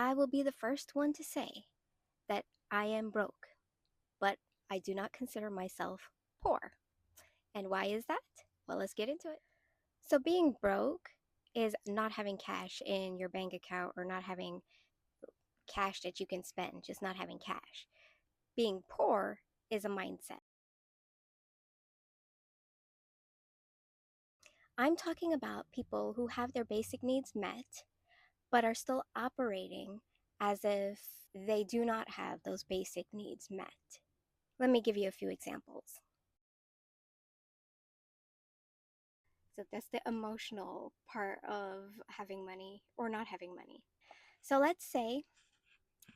I will be the first one to say that I am broke, but I do not consider myself poor. And why is that? Well, let's get into it. So, being broke is not having cash in your bank account or not having cash that you can spend, just not having cash. Being poor is a mindset. I'm talking about people who have their basic needs met, but are still operating as if they do not have those basic needs met. Let me give you a few examples. So that's the emotional part of having money or not having money. So let's say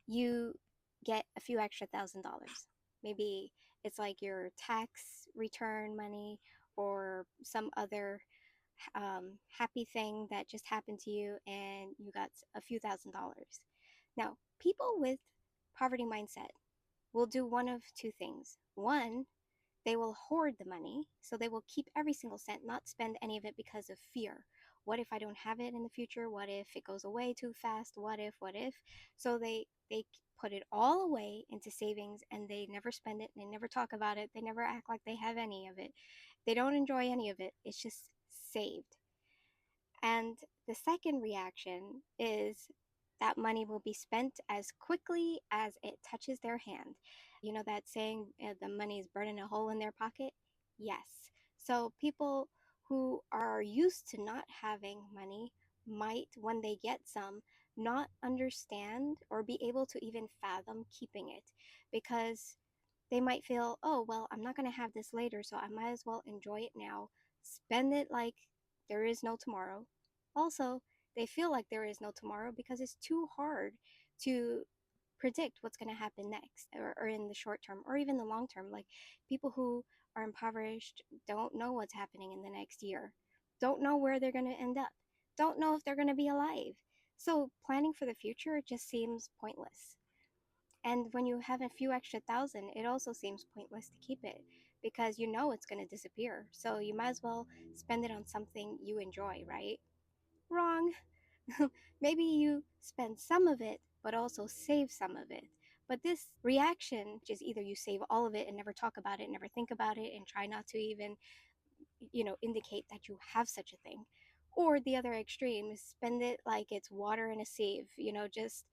you get a few extra $1,000. Maybe it's like your tax return money or some other happy thing that just happened to you and you got a few $1,000s. Now, people with poverty mindset will do one of two things. One, they will hoard the money, so they will keep every single cent, not spend any of it because of fear. What if I don't have it in the future? What if it goes away too fast? What if, what if? So they put it all away into savings and they never spend it, they never talk about it, they never act like they have any of it. They don't enjoy any of it. It's just saved. And the second reaction is that money will be spent as quickly as it touches their hand. You know that saying, the money is burning a hole in their pocket? Yes. So people who are used to not having money might, when they get some, not understand or be able to even fathom keeping it because they might feel, oh, well, I'm not going to have this later, so I might as well enjoy it now, spend it like there is no tomorrow. Also, they feel like there is no tomorrow because it's too hard to predict what's going to happen next or in the short term or even the long term. Like people who are impoverished don't know what's happening in the next year, don't know where they're going to end up, don't know if they're going to be alive. So planning for the future just seems pointless. And when you have a few extra thousand, it also seems pointless to keep it because you know it's going to disappear. So you might as well spend it on something you enjoy, right? Wrong. Maybe you spend some of it, but also save some of it. But this reaction is either you save all of it and never talk about it, never think about it, and try not to even, indicate that you have such a thing. Or the other extreme is spend it like it's water in a sieve, just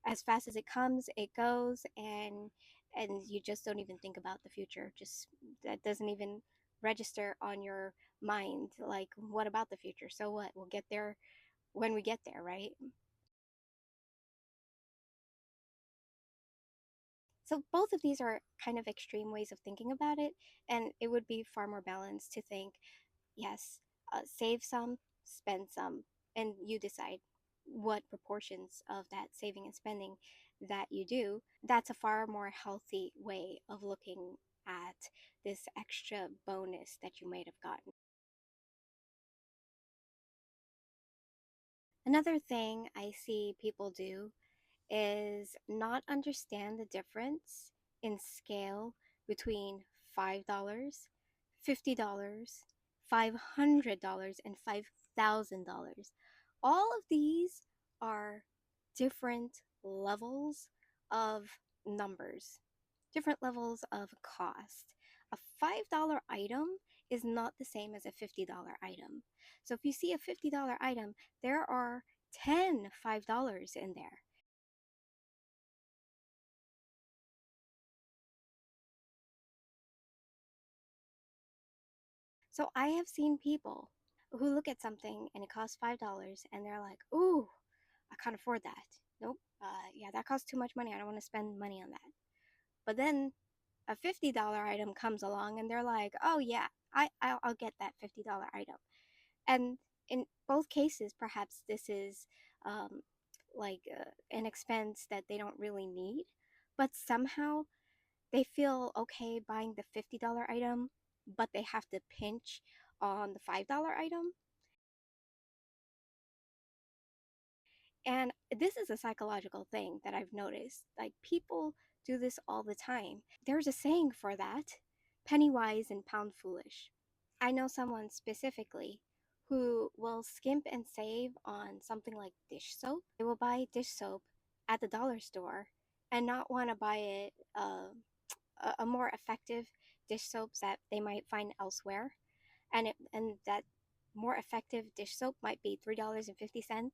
as fast as it comes, it goes, and you just don't even think about the future. Just that doesn't even register on your mind. Like, what about the future? So what? We'll get there when we get there, right? So both of these are kind of extreme ways of thinking about it, and it would be far more balanced to think, yes, save some, spend some, and you decide what proportions of that saving and spending that you do. That's a far more healthy way of looking at this extra bonus that you might have gotten. Another thing I see people do is not understand the difference in scale between $5, $50, $500, and $5,000. All of these are different levels of numbers, different levels of cost. A $5 item is not the same as a $50 item. So if you see a $50 item, there are 10 $5 in there. So I have seen people who look at something and it costs $5 and they're like, ooh, I can't afford that. Nope. Yeah, that costs too much money. I don't want to spend money on that. But then a $50 item comes along and they're like, oh, yeah, I'll get that $50 item. And in both cases, perhaps this is um, like an expense that they don't really need, but somehow they feel okay buying the $50 item, but they have to pinch on the $5 item. And this is a psychological thing that I've noticed. Like people do this all the time. There's a saying for that, penny wise and pound foolish. I know someone specifically who will skimp and save on something like dish soap. They will buy dish soap at the dollar store and not want to buy it a more effective dish soaps that they might find elsewhere, and that more effective dish soap might be $3.50,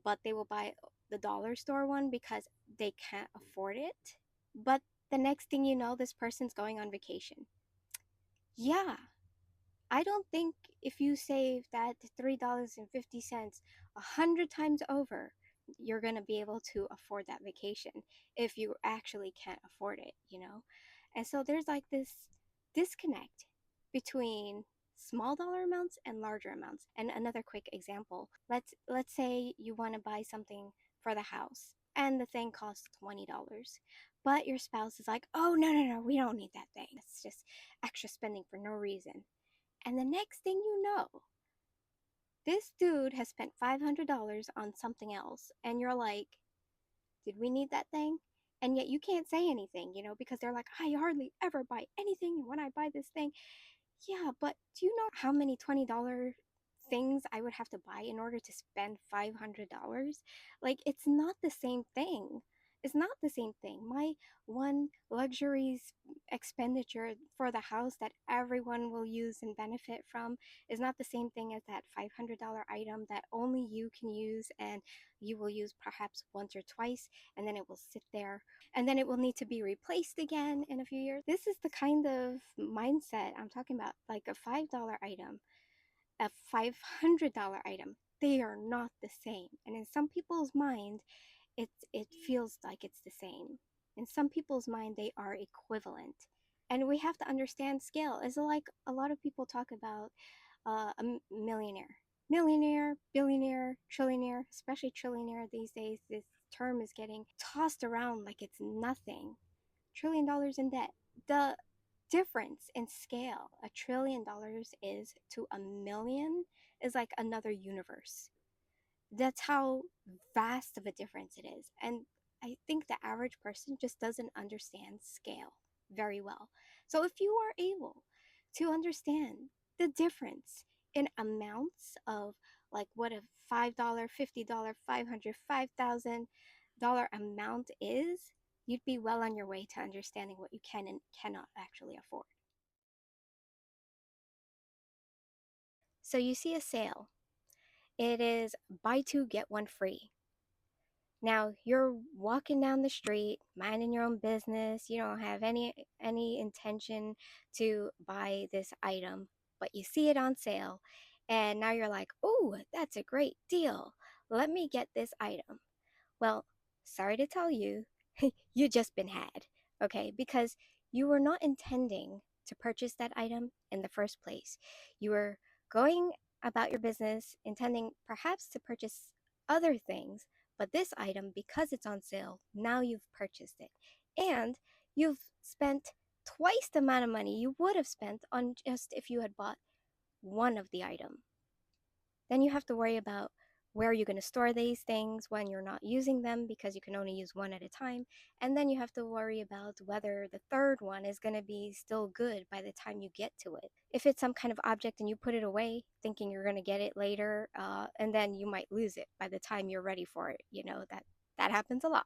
but they will buy the dollar store one because they can't afford it. But the next thing you know, this person's going on vacation. Yeah, I don't think if you save that $3.50 a 100 times over, you're going to be able to afford that vacation if you actually can't afford it. And so there's like this disconnect between small dollar amounts and larger amounts. And another quick example, let's say you want to buy something for the house and the thing costs $20. But your spouse is like, "Oh, no, no, no, we don't need that thing. It's just extra spending for no reason." And the next thing you know, this dude has spent $500 on something else. And you're like, did we need that thing? And yet you can't say anything, because they're like, I hardly ever buy anything when I buy this thing. Yeah, but do you know how many $20 things I would have to buy in order to spend $500? Like, it's not the same thing. It's not the same thing. My one luxury expenditure for the house that everyone will use and benefit from is not the same thing as that $500 item that only you can use and you will use perhaps once or twice, and then it will sit there, and then it will need to be replaced again in a few years. This is the kind of mindset I'm talking about, like a $5 item, a $500 item. They are not the same. And in some people's mind, it feels like it's the same. In some people's mind, they are equivalent. And we have to understand scale. It's like a lot of people talk about a millionaire. Millionaire, billionaire, trillionaire, especially trillionaire these days. This term is getting tossed around like it's nothing. $1 trillion in debt. The difference in scale $1 trillion is to a million is like another universe. That's how vast of a difference it is. And I think the average person just doesn't understand scale very well. So if you are able to understand the difference in amounts of like what a $5, $50, 500, $5,000 amount is, you'd be well on your way to understanding what you can and cannot actually afford. So you see a sale. It is buy two, get one free. Now you're walking down the street, minding your own business. You don't have any intention to buy this item, but you see it on sale, and now you're like, "Oh, that's a great deal. Let me get this item." Well, sorry to tell you, you just been had, okay? Because you were not intending to purchase that item in the first place. You were going about your business intending perhaps to purchase other things, but this item, because it's on sale, now you've purchased it. And you've spent twice the amount of money you would have spent on just if you had bought one of the item. Then you have to worry about where you're going to store these things when you're not using them because you can only use one at a time. And then you have to worry about whether the third one is going to be still good by the time you get to it. If it's some kind of object and you put it away thinking you're going to get it later, and then you might lose it by the time you're ready for it, that happens a lot.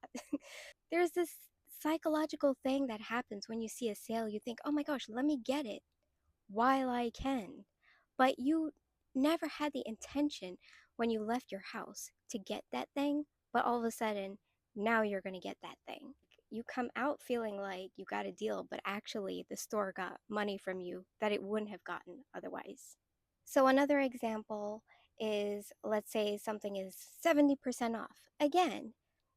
There's this psychological thing that happens when you see a sale. You think, oh my gosh, let me get it while I can. But you never had the intention when you left your house to get that thing, but all of a sudden, now you're going to get that thing. You come out feeling like you got a deal, but actually, the store got money from you that it wouldn't have gotten otherwise. So, another example is, let's say something is 70% off. Again,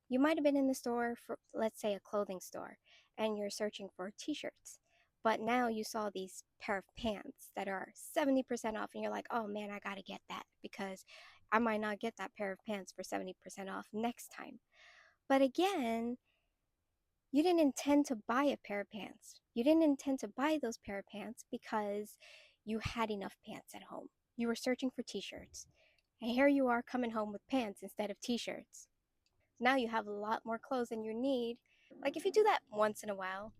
you might have been in the store for, let's say, a clothing store, and you're searching for t shirts. But now you saw these pair of pants that are 70% off, and you're like, oh man, I gotta get that because I might not get that pair of pants for 70% off next time. But again, you didn't intend to buy a pair of pants. You didn't intend to buy those pair of pants because you had enough pants at home. You were searching for t shirts. And here you are coming home with pants instead of t shirts. Now you have a lot more clothes than you need. Like if you do that once in a while,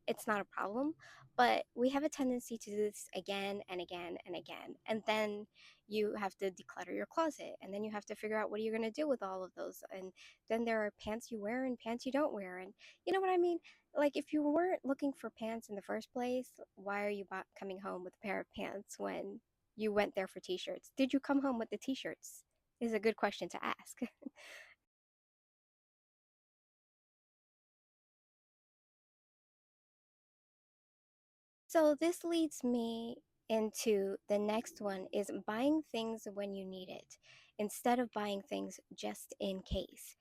it's not a problem. But we have a tendency to do this again and again and again. And then you have to declutter your closet. And then you have to figure out what you're going to do with all of those. And then there are pants you wear and pants you don't wear. And you know what I mean? Like, if you weren't looking for pants in the first place, why are you coming home with a pair of pants when you went there for t shirts? Did you come home with the t shirts? Is a good question to ask. So this leads me into the next one is buying things when you need it instead of buying things just in case.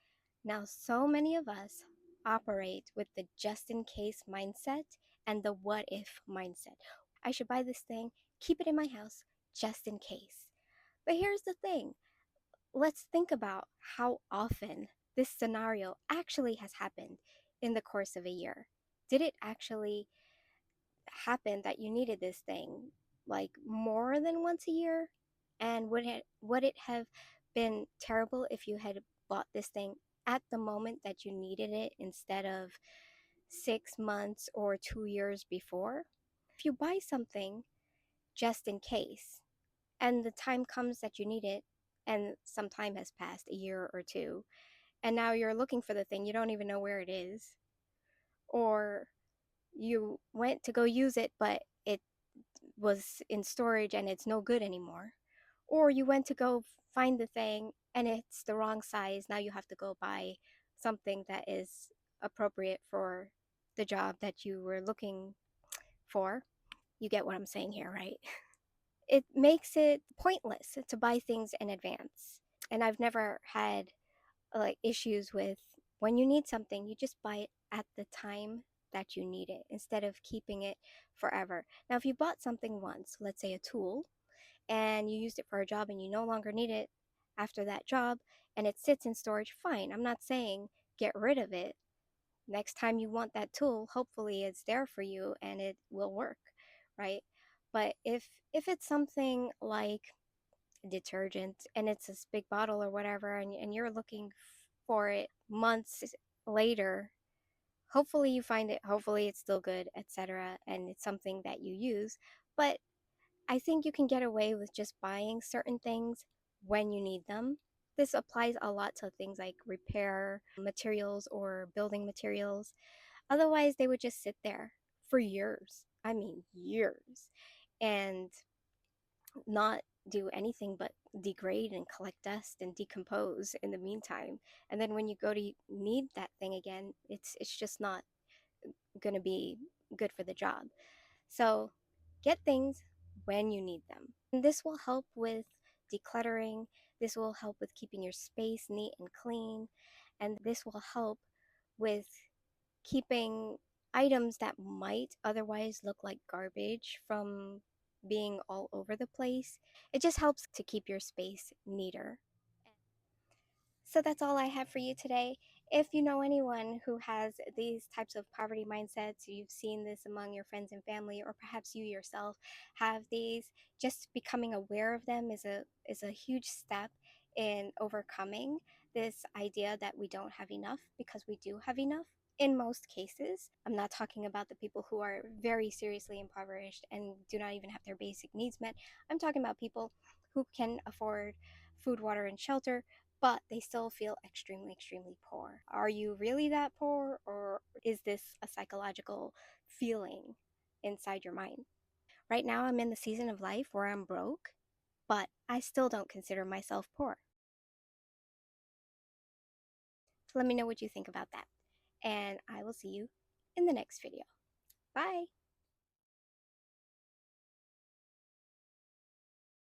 Now, so many of us operate with the just in case mindset and the what if mindset. I should buy this thing, keep it in my house just in case. But here's the thing, let's think about how often this scenario actually has happened in the course of a year. Did it actually happen that you needed this thing like more than once a year? And would it have been terrible if you had bought this thing at the moment that you needed it instead of 6 months or 2 years before? If you buy something just in case and the time comes that you need it, and some time has passed, a year or two, and now you're looking for the thing, you don't even know where it is, or you went to go use it but it was in storage and it's no good anymore. Or you went to go find the thing and it's the wrong size. Now you have to go buy something that is appropriate for the job that you were looking for. You get what I'm saying here, right? It makes it pointless to buy things in advance. And I've never had like issues with when you need something, you just buy it at the time that you need it instead of keeping it forever. Now, if you bought something once, let's say a tool, and you used it for a job and you no longer need it after that job and it sits in storage, fine. I'm not saying get rid of it. Next time you want that tool, hopefully it's there for you and it will work, right? But if it's something like detergent and it's this big bottle or whatever, and you're looking for it months later, hopefully you find it, hopefully it's still good, etc., and it's something that you use. But I think you can get away with just buying certain things when you need them. This applies a lot to things like repair materials or building materials. Otherwise, they would just sit there for years. I mean, years. And not do anything but degrade and collect dust and decompose in the meantime. And then when you go to need that thing again, it's just not going to be good for the job. So get things when you need them. And this will help with decluttering. This will help with keeping your space neat and clean. And this will help with keeping items that might otherwise look like garbage from being all over the place. It just helps to keep your space neater. So that's all I have for you today. If you know anyone who has these types of poverty mindsets, you've seen this among your friends and family, or perhaps you yourself have these, just becoming aware of them is a huge step in overcoming this idea that we don't have enough, because we do have enough in most cases. I'm not talking about the people who are very seriously impoverished and do not even have their basic needs met. I'm talking about people who can afford food, water, and shelter, but they still feel extremely, extremely poor. Are you really that poor, or is this a psychological feeling inside your mind? Right now, I'm in the season of life where I'm broke, but I still don't consider myself poor. So let me know what you think about that. And I will see you in the next video. Bye.